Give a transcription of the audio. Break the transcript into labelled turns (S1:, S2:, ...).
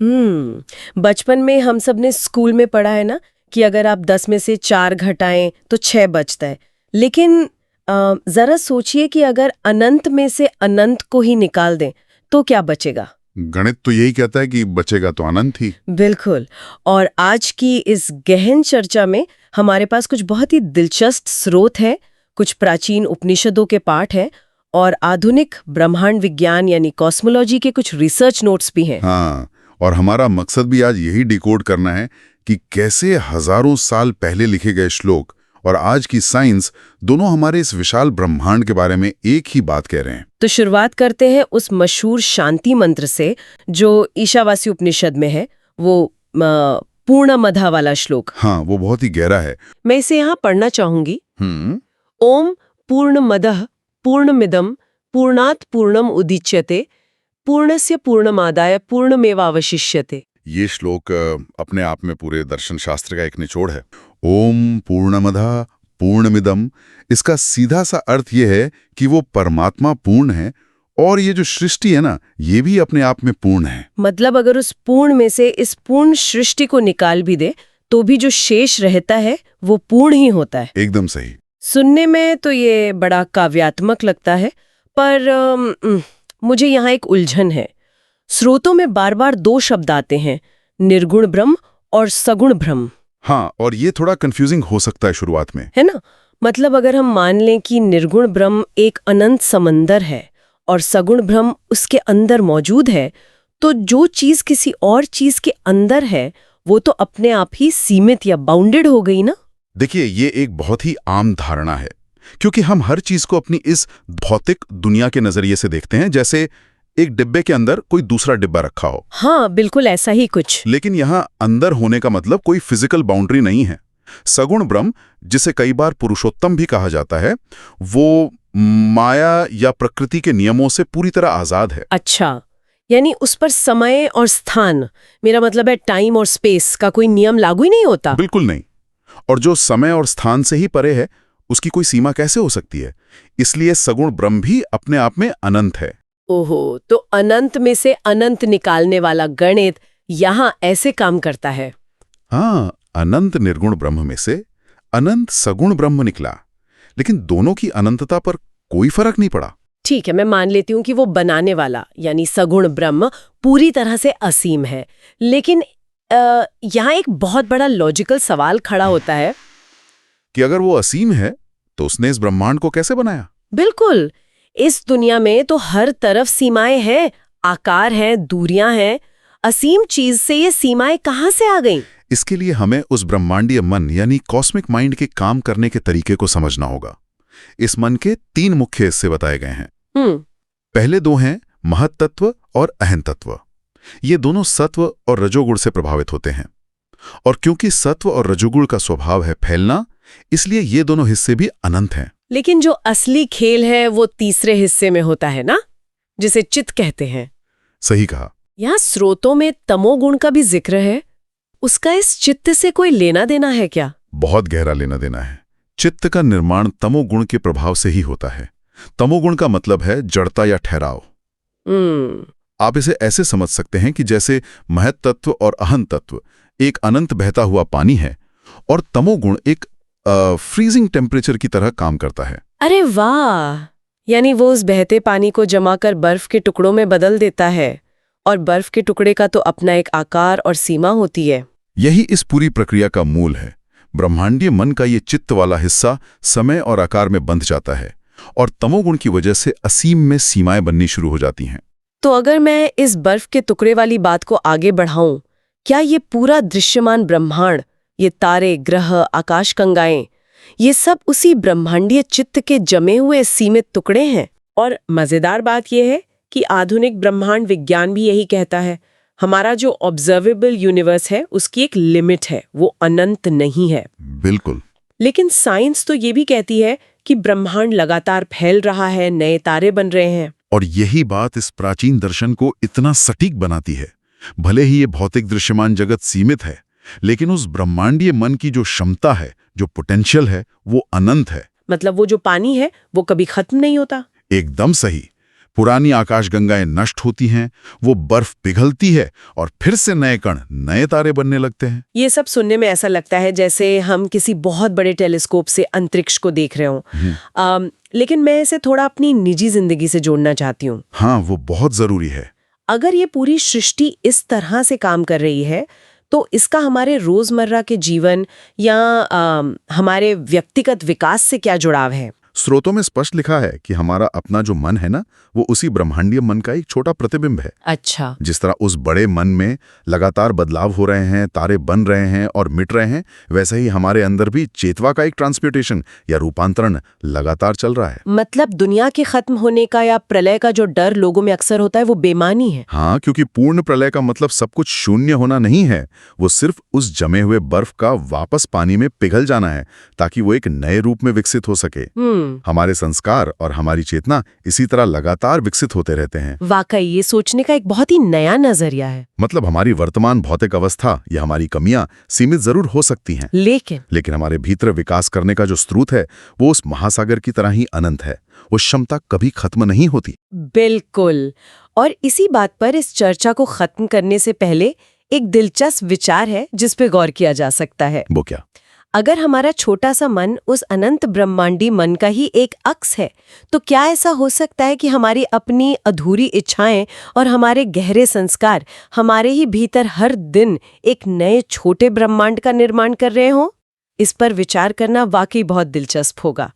S1: बचपन में हम सब ने स्कूल में पढ़ा है ना कि अगर आप 10 में से 4 घटाएं तो 6 बचता है। लेकिन जरा सोचिए कि अगर अनंत में से अनंत को ही निकाल दें तो क्या बचेगा?
S2: गणित तो यही कहता है कि बचेगा तो अनंत ही।
S1: बिल्कुल। और आज की इस गहन चर्चा में हमारे पास कुछ बहुत ही दिलचस्प स्रोत हैं, कुछ प्राचीन उपनिषदों के पाठ हैं और आधुनिक ब्रह्मांड विज्ञान यानी कॉस्मोलॉजी के कुछ रिसर्च नोट्स भी हैं।
S2: हाँ, और हमारा मकसद भी आज यही डिकोड करना है कि कैसे हजारों साल पहले लिखे गए श्लोक और आज की साइंस दोनों हमारे इस विशाल ब्रह्मांड के बारे में एक ही बात कह रहे हैं।
S1: तो शुरुआत करते हैं उस मशहूर शांति मंत्र से जो ईशावासी उपनिषद में है, वो पूर्णमदः वाला श्लोक।
S2: हाँ, वो बहुत ही गहरा है।
S1: मैं इसे यहाँ पढ़ना चाहूंगी। ओम पूर्णमदः पूर्णमिदं पूर्णात् पूर्णम उदीच्यते पूर्णस्य पूर्णमादाय पूर्णमेवावशिष्यते।
S2: ये श्लोक अपने आप में पूरे दर्शन शास्त्र का एक निचोड़ है। ओम पूर्णमदः पूर्णमिदं, इसका सीधा सा अर्थ ये है कि वो परमात्मा पूर्ण है और ये जो सृष्टि है ना, ये भी अपने आप में पूर्ण है।
S1: मतलब अगर उस पूर्ण में से इस पूर्ण सृष्टि को निकाल भी दे तो भी जो शेष रहता है वो पूर्ण ही होता है।
S2: एकदम सही।
S1: सुनने में तो ये बड़ा काव्यात्मक लगता है, पर मुझे यहाँ एक उलझन है। स्रोतों में बार बार 2 शब्द आते हैं, निर्गुण ब्रह्म और सगुण ब्रह्म।
S2: हाँ, और ये थोड़ा कंफ्यूजिंग हो सकता है शुरुआत में,
S1: है ना? मतलब अगर हम मान लें कि निर्गुण ब्रह्म एक अनंत समंदर है और सगुण ब्रह्म उसके अंदर मौजूद है, तो जो चीज किसी और चीज के अंदर है वो तो अपने आप ही सीमित या बाउंडेड हो गई ना।
S2: देखिए, ये एक बहुत ही आम धारणा है क्योंकि हम हर चीज को अपनी इस भौतिक दुनिया के नजरिए से देखते हैं, जैसे एक डिब्बे के अंदर कोई दूसरा डिब्बा रखा हो।
S1: हाँ, बिल्कुल ऐसा ही कुछ।
S2: लेकिन यहाँ अंदर होने का मतलब कोई फिजिकल बाउंड्री नहीं है। सगुण ब्रह्म, जिसे कई बार पुरुषोत्तम भी कहा जाता है, वो माया या प्रकृति के नियमों से पूरी तरह आजाद है।
S1: अच्छा, यानी उस पर समय और स्थान, मेरा मतलब है टाइम और स्पेस का कोई नियम लागू ही नहीं होता।
S2: बिल्कुल नहीं। और जो समय और स्थान से ही परे है, उसकी कोई सीमा कैसे हो सकती है? इसलिए सगुण ब्रह्म भी अपने आप में अनंत है।
S1: ओहो, तो अनंत में से अनंत निकालने वाला गणित यहाँ ऐसे काम करता है।
S2: हाँ, अनंत निर्गुण ब्रह्म में से अनंत सगुण ब्रह्म निकला, लेकिन दोनों की अनंतता पर कोई फर्क नहीं पड़ा।
S1: ठीक है, मैं मान लेती हूँ कि वो बनाने वाला यानी सगुण ब्रह्म पूरी तरह से असीम है, लेकिन यहाँ एक बहुत बड़ा लॉजिकल सवाल खड़ा होता है
S2: कि अगर वो असीम है तो उसने इस ब्रह्मांड को कैसे बनाया?
S1: बिल्कुल, इस दुनिया में तो हर तरफ सीमाएं हैं, आकार हैं, दूरियां हैं। असीम चीज से ये सीमाएं कहाँ से आ गईं?
S2: इसके लिए हमें उस ब्रह्मांडीय मन यानी कॉस्मिक माइंड के काम करने के तरीके को समझना होगा। इस मन के 3 मुख्य हिस्से बताए गए हैं। पहले 2 हैं महत्तत्व और अहंतत्व। ये दोनों सत्व और रजोगुण से प्रभावित होते हैं, और क्योंकि सत्व और रजोगुण का स्वभाव है फैलना, इसलिए ये दोनों हिस्से भी अनंत हैं।
S1: लेकिन जो असली खेल है वो तीसरे हिस्से में होता है ना, जिसे चित्त कहते हैं।
S2: सही कहा।
S1: यहाँ स्रोतों में तमोगुण का भी जिक्र है। उसका इस चित्त से कोई लेना देना है क्या?
S2: बहुत गहरा लेना देना है। चित्त का निर्माण तमोगुण के प्रभाव से ही होता है। तमोगुण का मतलब है जड़ता या ठहराव। आप इसे ऐसे समझ सकते हैं कि जैसे महत तत्व और अहंत तत्व एक अनंत बहता हुआ पानी है और तमोगुण एक फ्रीजिंग टेम्परेचर की तरह काम करता है।
S1: अरे वाह! यानी वो उस बहते पानी को जमा कर बर्फ के टुकड़ों में बदल देता है, और बर्फ के टुकड़े का तो अपना एक आकार और सीमा होती है।
S2: यही इस पूरी प्रक्रिया का मूल है। ब्रह्मांडीय मन का ये चित्त वाला हिस्सा समय और आकार में बंध जाता है और तमोगुण की वजह से असीम में सीमाएं बननी शुरू हो जाती हैं।
S1: तो अगर मैं इस बर्फ के टुकड़े वाली बात को आगे बढ़ाऊं, क्या ये पूरा दृश्यमान ब्रह्मांड, ये तारे, ग्रह, आकाशगंगाएं, ये सब उसी ब्रह्मांडीय चित्त के जमे हुए सीमित टुकड़े हैं? और मजेदार बात यह है कि आधुनिक ब्रह्मांड विज्ञान भी यही कहता है, हमारा जो ऑब्जर्वेबल यूनिवर्स है उसकी एक लिमिट है, वो अनंत नहीं है।
S2: बिल्कुल।
S1: लेकिन साइंस तो ये भी कहती है कि ब्रह्मांड लगातार फैल रहा है, नए तारे बन रहे हैं।
S2: और यही बात इस प्राचीन दर्शन को इतना सटीक बनाती है। भले ही ये भौतिक दृश्यमान जगत सीमित है, लेकिन उस ब्रह्मांडीय मन की जो क्षमता है, जो पोटेंशियल है, वो अनंत है।
S1: मतलब वो जो पानी है वो कभी खत्म नहीं होता।
S2: एकदम सही। पुरानी आकाशगंगाएं नष्ट होती हैं, वो बर्फ पिघलती है और फिर से नए कण, नए तारे बनने लगते हैं।
S1: ये सब सुनने में ऐसा लगता है जैसे हम किसी बहुत बड़े टेलीस्कोप से अंतरिक्ष को देख रहे हों। लेकिन मैं इसे थोड़ा अपनी निजी जिंदगी से जोड़ना चाहती हूँ।
S2: हाँ, वो बहुत जरूरी है।
S1: अगर ये पूरी सृष्टि इस तरह से काम कर रही है तो इसका हमारे रोजमर्रा के जीवन या हमारे व्यक्तिगत विकास से क्या जुड़ाव है?
S2: स्रोतों में स्पष्ट लिखा है कि हमारा अपना जो मन है ना, वो उसी ब्रह्मांडीय मन का एक छोटा प्रतिबिंब है।
S1: अच्छा।
S2: जिस तरह उस बड़े मन में लगातार बदलाव हो रहे हैं, तारे बन रहे हैं और मिट रहे हैं, वैसे ही हमारे अंदर भी चेतवा का एक ट्रांसम्यूटेशन या रूपांतरण लगातार चल रहा है।
S1: मतलब दुनिया के खत्म होने का या प्रलय का जो डर लोगों में अक्सर होता है वो बेमानी है।
S2: हाँ, क्योंकि पूर्ण प्रलय का मतलब सब कुछ शून्य होना नहीं है, वो सिर्फ उस जमे हुए बर्फ का वापस पानी में पिघल जाना है ताकि वो एक नए रूप में विकसित हो सके। हमारे संस्कार और हमारी चेतना इसी तरह लगातार विकसित होते रहते हैं।
S1: वाकई ये सोचने का एक बहुत ही नया नजरिया है।
S2: मतलब हमारी वर्तमान भौतिक अवस्था या हमारी कमियां सीमित जरूर हो सकती हैं, लेकिन हमारे भीतर विकास करने का जो स्रोत है वो उस महासागर की तरह ही अनंत है। वो क्षमता कभी खत्म नहीं होती।
S1: बिल्कुल। और इसी बात पर इस चर्चा को खत्म करने से पहले एक दिलचस्प विचार है जिस पे गौर किया जा सकता है।
S2: वो क्या?
S1: अगर हमारा छोटा सा मन उस अनंत ब्रह्मांडी मन का ही एक अक्स है, तो क्या ऐसा हो सकता है कि हमारी अपनी अधूरी इच्छाएं और हमारे गहरे संस्कार हमारे ही भीतर हर दिन एक नए छोटे ब्रह्मांड का निर्माण कर रहे हों? इस पर विचार करना वाकई बहुत दिलचस्प होगा।